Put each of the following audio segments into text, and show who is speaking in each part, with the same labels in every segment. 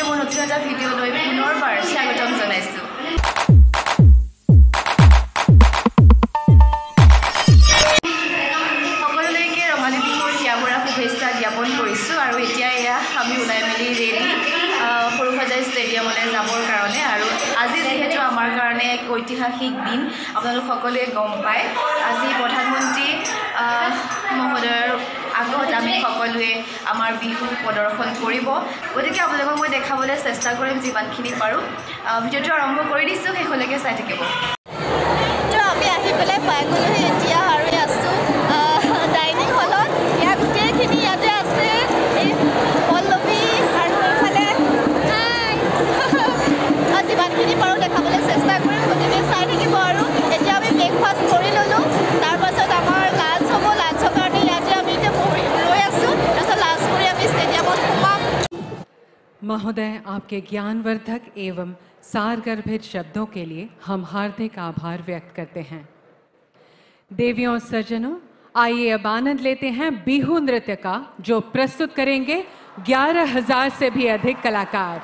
Speaker 1: মোৰ নতুন এটা ভিডিঅ' লৈ পুনৰবাৰ স্বাগতম জনাইছোঁ। সকলোলৈকে ৰঙালী বিহুৰ হিয়াভৰা শুভেচ্ছা জ্ঞাপন কৰিছোঁ আৰু এতিয়া এয়া আমি ওলাই মেলি ৰেডি সৰুসজাই ষ্টেডিয়ামলৈ যাবৰ কাৰণে। আৰু আজি যিহেতু আমাৰ কাৰণে এক ঐতিহাসিক দিন, আপোনালোক সকলোৱে গম পায়। আজি প্ৰধানমন্ত্ৰী মহোদয়ৰ আগত আমি সকলোৱে আমাৰ বিহু প্ৰদৰ্শন কৰিব, গতিকে আপোনালোকক মই দেখাবলৈ চেষ্টা কৰিম যিমানখিনি পাৰোঁ। ভিডিঅ'টো আৰম্ভ কৰি দিছোঁ, শেষলৈকে চাই থাকিব।
Speaker 2: আমি আহি পেলাই পাই গ'লোহি এতিয়া আৰু আছোঁ ডাইনিং হলত। ইয়াৰ গোটেইখিনি ইয়াতে আছে, এই পল্লৱী আৰু এইফালে যিমানখিনি পাৰোঁ দেখাবলৈ চেষ্টা কৰিম, গতিকে চাই থাকিব। আৰু এতিয়া আমি ব্ৰেকফাষ্ট কৰি ল'লোঁ, তাৰপাছত আমাৰ লাঞ্চ হ'ব। লাঞ্চৰ কাৰণে ইয়াতে আমি এতিয়া ৰৈ আছোঁ, তাৰপিছত লাঞ্চ কৰি আমি ষ্টেডিয়ামত সোমাম।
Speaker 3: महोदय, आपके ज्ञानवर्धक एवं सारगर्भित शब्दों के लिए हम हार्दिक आभार व्यक्त करते हैं। देवियों और सज्जनों, आइए अब आनंद लेते हैं बिहू नृत्य का, जो प्रस्तुत करेंगे 11,000 से भी अधिक कलाकार।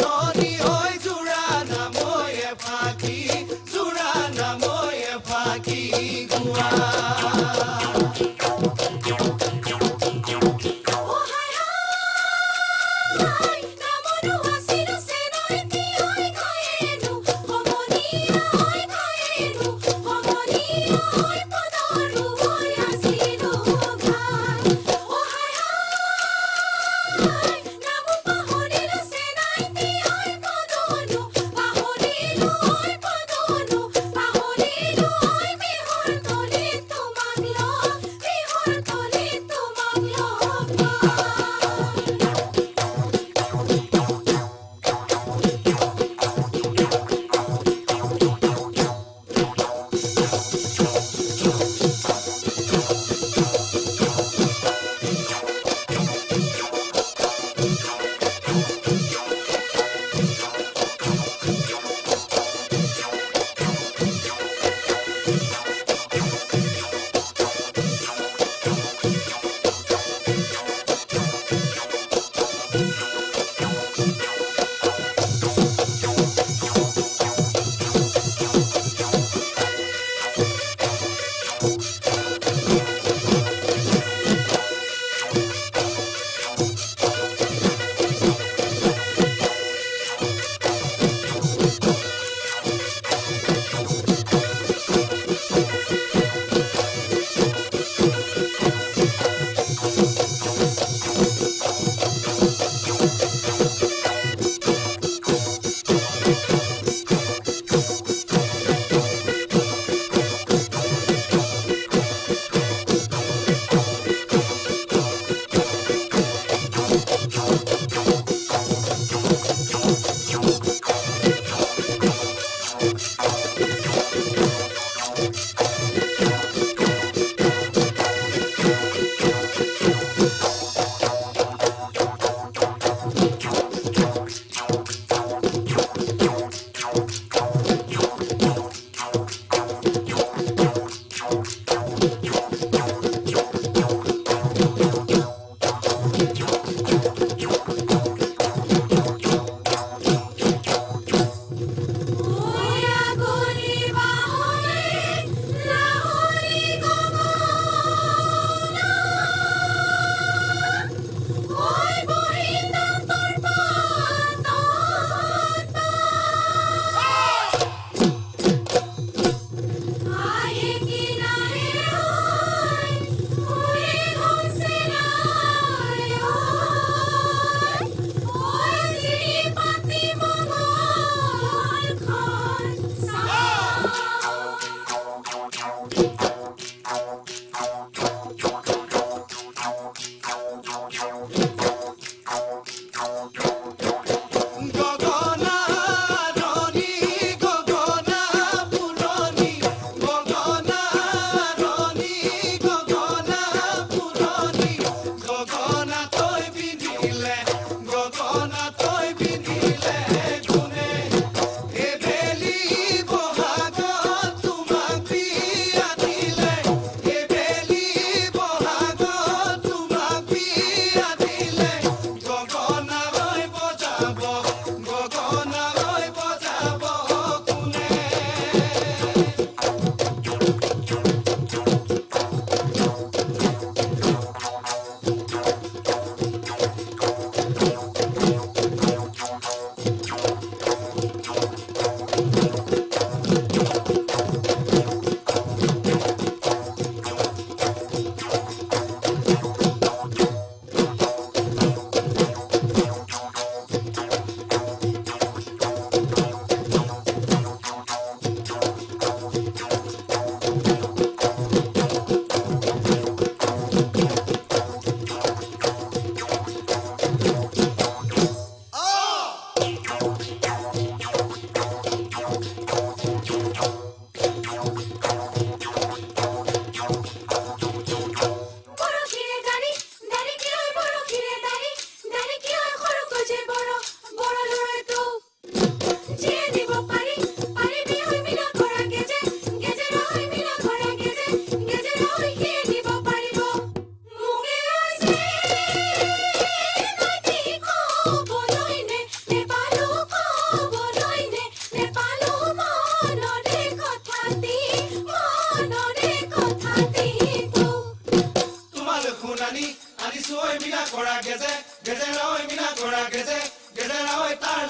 Speaker 4: Sony oi Jurana moye phaki Jurana moye phaki gua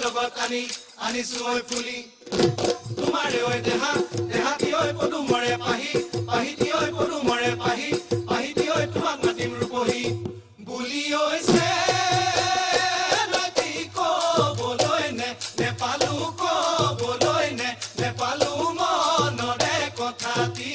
Speaker 4: লগত আনিছো ঐ ফুলি তোমাৰে ঐ দেহা দেহাতি ঐ পদুমৰে পাহি পাহিতি ঐ পদুমৰে পাহি পাহিতি ঐ তোমাক মাতিম ৰূপহী বুলি ঐছে নদী কবলৈ নেপালো কবলৈ নেপালো মনৰে কথাটি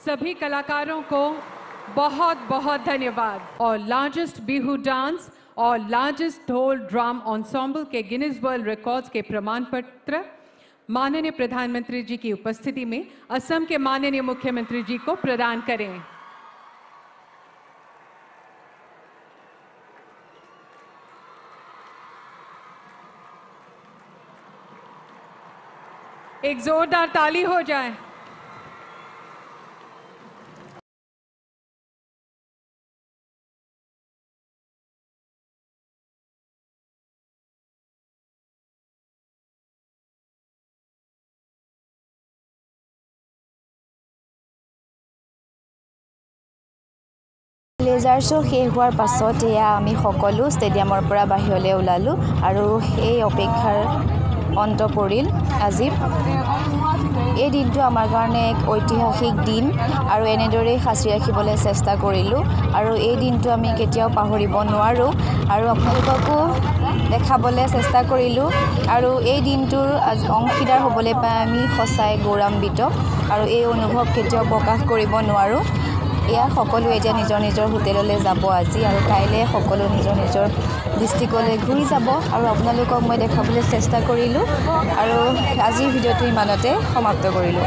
Speaker 3: सभी कलाकारों को बहुत बहुत धन्यवाद। और लार्जेस्ट बिहू डांस और लार्जेस्ट ढोल ड्रम एंसेम्बल के गिनीज वर्ल्ड रिकॉर्ड्स के प्रमाण पत्र माननीय प्रधानमंत्री जी की उपस्थिति में असम के माननीय मुख्यमंत्री जी को प्रदान करें। एक जोरदार ताली हो जाए।
Speaker 1: লেজাৰ শ্ব' শেষ হোৱাৰ পাছত এয়া আমি সকলো ষ্টেডিয়ামৰ পৰা বাহিৰলৈ ওলালোঁ আৰু এই অপেক্ষাৰ অন্ত পৰিল আজি। এই দিনটো আমাৰ কাৰণে এক ঐতিহাসিক দিন আৰু এনেদৰেই সাঁচি ৰাখিবলৈ চেষ্টা কৰিলোঁ আৰু এই দিনটো আমি কেতিয়াও পাহৰিব নোৱাৰোঁ আৰু আপোনালোককো দেখাবলৈ চেষ্টা কৰিলোঁ আৰু এই দিনটোৰ অংশীদাৰ হ'বলৈ পাই আমি সঁচাই গৌৰৱান্বিত আৰু এই অনুভৱ কেতিয়াও প্ৰকাশ কৰিব নোৱাৰোঁ। এয়া সকলো এতিয়া নিজৰ নিজৰ হোটেললৈ যাব আজি আৰু কাইলৈ সকলো নিজৰ নিজৰ ডিষ্ট্ৰিক্টলৈ ঘূৰি যাব আৰু আপোনালোকক মই দেখাবলৈ চেষ্টা কৰিলোঁ আৰু আজিৰ ভিডিঅ'টো ইমানতে সমাপ্ত কৰিলোঁ।